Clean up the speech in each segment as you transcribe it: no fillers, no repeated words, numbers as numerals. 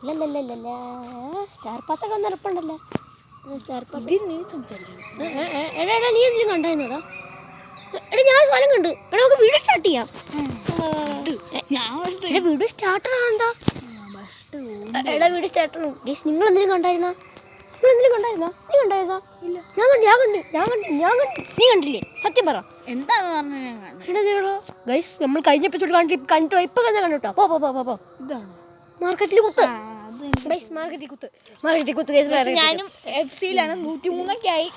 ഇല്ലല്ലല്ലല്ല star പാസ്സൊക്കെ ഒന്ന് ഉറപ്പുണ്ടല്ലോ. Star pass നീ സംസാരിക്കണം. എടാ നീ എന്തെങ്കിലും കണ്ടായിരുന്നോടാ? എടാ ഞാൻ സ്ഥലം കണ്ടു. എടാ നമുക്ക് വീഡിയോ സ്റ്റാർട്ട് ചെയ്യാം. വീഡിയോ സ്റ്റാർട്ടറാണ്ടാ. എടാ വീഡിയോ സ്റ്റാർട്ടർ. നിങ്ങൾ എന്തെങ്കിലും കണ്ടായിരുന്നോ? നീ കണ്ടായിരുന്നോ? ഇല്ല. ഞാൻ കണ്ടു. നീ കണ്ടില്ലേ? സത്യം പറ. എന്താന്ന് പറഞ്ഞാ ഗൈസ് നമ്മൾ കഴിഞ്ഞ എപ്പിസോഡ് കണ്ടിട്ടോ ഇപ്പൊ തന്നെ കണ്ടിട്ടോ. പോ. ഇതാണ് മാർക്കറ്റിൽ കുത്ത്. മാർക്കറ്റിൽ കുത്ത്. ഞാനും FC-ലാണ് 103 ആയി.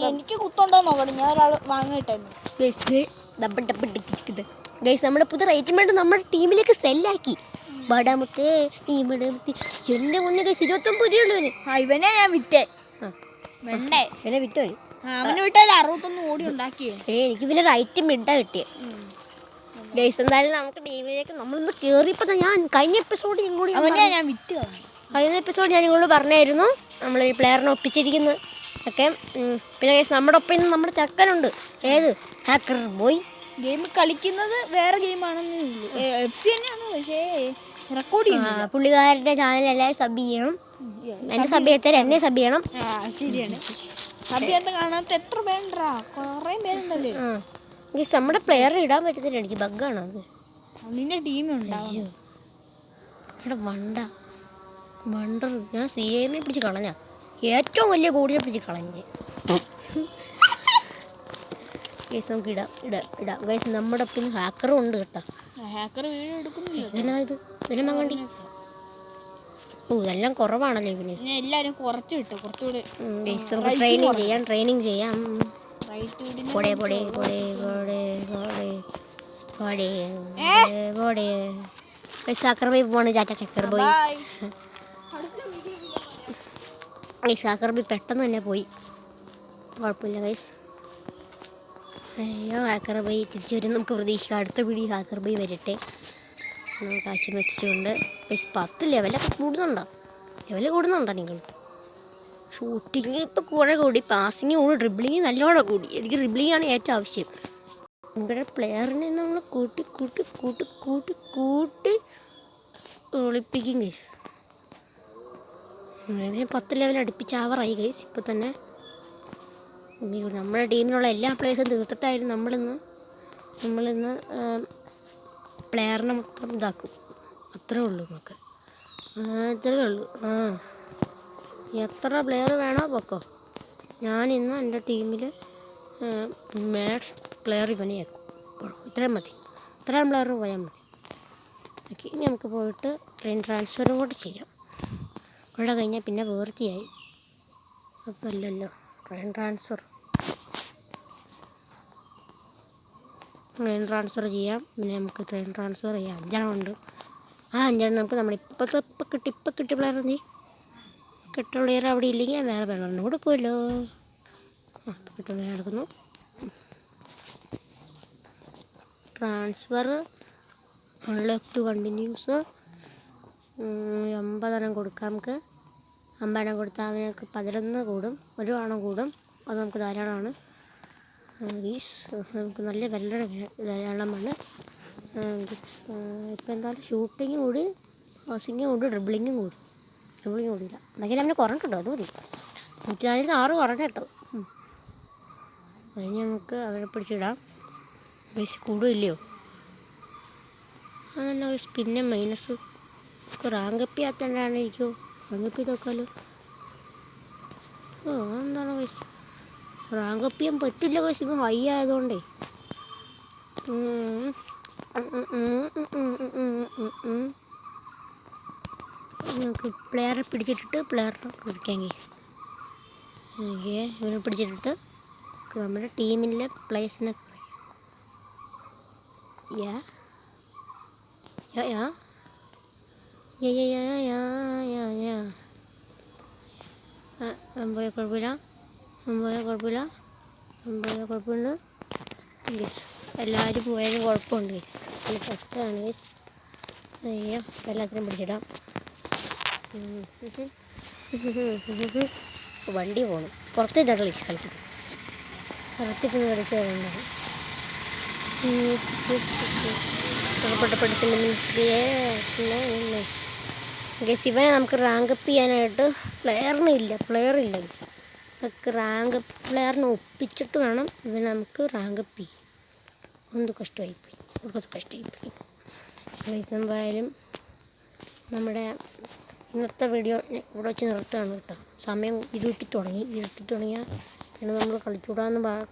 എനിക്ക് കുത്തുണ്ടോ നോക്കണം. ഞാൻ ഒരാൾ വാങ്ങിയിട്ടായിരുന്നു. നമ്മുടെ പുതിയ റേറ്റിംഗ് നമ്മുടെ ടീമിലേക്ക് സെല്ലാക്കി. ബടാമുത്തേ എന്റെ മുന്നേ 29 രൂപയുള്ളൂ. ഇവനെ ഞാൻ വിറ്റേ. ഇവനെ വിറ്റോ? അവന് വിട്ടാൽ 61 കോടി ഉണ്ടാക്കിയേ. എനിക്ക് പിന്നെ റൈറ്റ് മിഡാ കിട്ടിയേ. ഗൈസ് എന്തായാലും നമുക്ക് ടീമിലേക്ക് നമ്മളൊന്ന് കയറിയപ്പോൾ ഞാൻ കഴിഞ്ഞ എപ്പിസോഡ് ഞാൻ വിറ്റ്. കഴിഞ്ഞ എപ്പിസോഡ് ഞാൻ നിങ്ങളോട് പറഞ്ഞായിരുന്നു നമ്മളൊരു പ്ലെയറിനെ ഒപ്പിച്ചിരിക്കുന്നു ഒക്കെ. പിന്നെ ഗൈസ് നമ്മുടെ ഒപ്പം ഇന്ന് നമ്മുടെ ചക്കനുണ്ട്. ഏത് ഹാക്കർ ബോയ്. ഗെയിം കളിക്കുന്നത് വേറെ ഗെയിമാണെന്ന് FC തന്നെയാണ്. പക്ഷേ റെക്കോർഡ് ചെയ്യുന്നത് പുള്ളിക്കാരുടെ ചാനൽ എല്ലാവരും സബ് ചെയ്യണം. എന്നെ സബ് ചെയ്താൽ എന്നെ സബ് ചെയ്യണം. ശരിയാണ്. സബ് കാണാത്ത എത്ര പേരുണ്ടാ? കുറേ പേരുണ്ടല്ലേ. നമ്മുടെ പ്ലെയർ ഇടാൻ പറ്റത്തില്ല. എനിക്ക് ബഗ്ഗാണോ അത്? നിന്റെ ടീമുണ്ടാവും. എടാ വണ്ടർ ഞാൻ CM പിടിച്ച് കളഞ്ഞ ഏറ്റവും വലിയ കോടിയെ പിടിച്ച് കളഞ്ഞ്. ഗൈസ് നമുക്ക് ഇടാം ഗൈസ്. നമ്മുടെ ഒപ്പം ഹാക്കറും ഉണ്ട് കേട്ടോ. ഹാക്കർ വീഡിയോ എടുക്കുന്നില്ല. ഇത് ഇതിനെ മങ്ങണ്ടി. ഇതെല്ലാം കുറവാണല്ലോ ഇവന്. എല്ലാവരും കുറച്ച് കിട്ടും. കുറച്ചുകൂടി ട്രെയിനിങ് ചെയ്യാം. ഹാക്കർ ബോയ് പോണ്. ഹാക്കർ ബോയ് പെട്ടെന്ന് തന്നെ പോയി. കുഴപ്പമില്ല ഗൈസ്. അയ്യോ ഹാക്കർ ബോയ് തിരിച്ചു വരും നമുക്ക് പ്രതീക്ഷിക്കാം. അടുത്ത വീഡിയോ ഹാക്കർ ബോയ് വരട്ടെ. കാശ് വെച്ചുകൊണ്ട് 10 ലെവലൊക്കെ കൂടുന്നുണ്ടോ നിങ്ങൾ? ഷൂട്ടിങ് ഇപ്പോൾ കൂടി, പാസിങ് കൂടി, ഡ്രിബിളിങ് നല്ലോണം കൂടി. എനിക്ക് ഡ്രിബിളിങ്ങാണ് ഏറ്റവും ആവശ്യം. നിങ്ങളുടെ പ്ലെയറിനെ നമ്മൾ കൂട്ടി ഒളിപ്പിക്കും ഗൈസ്. 10 ലെവൽ അടുപ്പിച്ച് ആവറായി ഗൈസ്. ഇപ്പോൾ തന്നെ നമ്മുടെ ടീമിലുള്ള എല്ലാ പ്ലേയേഴ്സും തീർത്തിട്ടായിരുന്നു നമ്മളിന്ന് പ്ലെയറിനെ മൊത്തം ഇതാക്കും. അത്രേ ഉള്ളൂ. എത്ര പ്ലെയർ വേണോ പൊക്കോ. ഞാനിന്ന് എൻ്റെ ടീമിൽ മാക്സ് പ്ലെയർ ഇവനെ ആക്കും. ഇത്രയും പ്ലെയർ പോയാൽ മതി. ഓക്കെ, ഇനി നമുക്ക് പോയിട്ട് ട്രെയിൻ ട്രാൻസ്ഫറും കൂടെ ചെയ്യാം. ഇവിടെ കഴിഞ്ഞാൽ പിന്നെ വേർത്തിയായി. അപ്പം അല്ലല്ലോ ട്രെയിൻ ട്രാൻസ്ഫർ ചെയ്യാം. പിന്നെ നമുക്ക് ട്രെയിൻ ട്രാൻസ്ഫർ ചെയ്യാം. 5 ഉണ്ട്. 5 നമുക്ക് നമ്മുടെ ഇപ്പം കിട്ടിയ പ്ലെയർ നീ കിട്ടിയ പ്ലെയർ അവിടെ ഇല്ലെങ്കിൽ വേറെ പ്ലെയറിന് കൊടുക്കുമല്ലോ. കിട്ടിയ പ്ലെയർ എടുക്കുന്നു. Transfer unlock to continuous. 50 കൊടുക്കാം നമുക്ക്. 50 കൊടുത്താൽ അവനക്ക് 11 കൂടും. 1 കൂടും. അത് നമുക്ക് ധാരാളമാണ്. നമുക്ക് നല്ല ധാരാളമാണ്. ഇപ്പം എന്തായാലും ഷൂട്ടിങ് കൂടി, പാസിങ് കൂടി, ഡ്രിബിളിങ്ങും കൂടിയില്ല. എന്തെങ്കിലും അവന് കുറഞ്ഞിട്ടുണ്ടോ? അത് മതി. 146 കുറഞ്ഞ കേട്ടോ. അതിന് നമുക്ക് അവരെ പിടിച്ചിടാം. ബേസ് കൂടുമില്ലയോ? അതന്നെ പിന്നെ മൈനസ് റാങ്കപ്പി ആത്തണ്ടാണ് ഇരിക്കുമോ? റാങ്കപ്പി നോക്കാമല്ലോ. എന്താണ് ബേസ് റാങ്കപ്പ് ചെയ്യാൻ പറ്റില്ല. ബേസ് ഇപ്പം ഹൈ ആയതുകൊണ്ടേ. നമുക്ക് പ്ലെയറെ പിടിച്ചിട്ടിട്ട് പ്ലെയറിനെ കുറിക്കാൻ ഇവനെ പിടിച്ചിട്ടിട്ട് നമ്മുടെ ടീമിലെ പ്ലേയേഴ്സിനെ കുഴപ്പമില്ല. ഗസ് എല്ലാവരും പോയാലും കുഴപ്പമുണ്ട്. ഗസ് ഫസ്റ്റാണ് ഗസ്. അയ്യോ എല്ലാത്തിനും പിടിച്ചിടാം. വണ്ടി പോകണം. പുറത്തേക്ക് കളിക്കും. പുറത്തേക്ക് കളിക്കാറുണ്ടാവും. സുഖപ്പെട്ടപ്പെടുത്തില്ല പിന്നെ ഗൈസ് ഇവനെ നമുക്ക് റാങ്ക് അപ്പ് ചെയ്യാനായിട്ട് പ്ലെയർ ഇല്ല ഗൈസ്. നമുക്ക് റാങ്ക് പ്ലെയറിനെ ഒപ്പിച്ചിട്ട് വേണം ഇവനെ നമുക്ക് റാങ്ക് അപ്പ് ചെയ്യാൻ. എന്ത് കഷ്ടമായിപ്പോയി ഗൈസ്. എന്തായാലും നമ്മുടെ ഇന്നത്തെ വീഡിയോ ഇവിടെ വെച്ച് നിർത്തുകയാണ് കേട്ടോ. സമയം ഇരുട്ടി തുടങ്ങിയാൽ പിന്നെ നമ്മൾ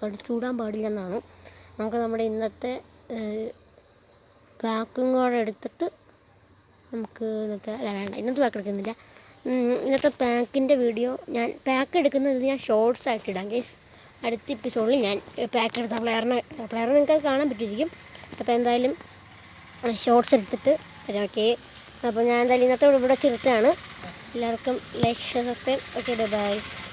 കളിച്ചൂടാൻ പാടില്ലെന്നാണ്. നമുക്ക് നമ്മുടെ ഇന്നത്തെ പാക്കും കൂടെ എടുത്തിട്ട് നമുക്ക് ഇന്നത്തെ പാക്ക് എടുക്കുന്നില്ല. ഇന്നത്തെ പാക്കിൻ്റെ വീഡിയോ പാക്ക് എടുക്കുന്നത് ഞാൻ ഷോർട്സ് ആയിട്ട് ഇടാം ഗൈസ്. അടുത്ത എപ്പിസോഡിൽ ഞാൻ പാക്ക് എടുത്ത പ്ലെയറിനെ നിങ്ങൾക്ക് കാണാൻ പറ്റിയിരിക്കും. അപ്പോൾ എന്തായാലും ഷോർട്സ് എടുത്തിട്ട് വരാം. ഓക്കെ, അപ്പോൾ ഞാൻ എന്തായാലും ഇന്നത്തെ ഇവിടെ ചെറുത്താണ്. എല്ലാവർക്കും ലൈക്ക് സബ്സ്ക്രൈബ്. Okay, by.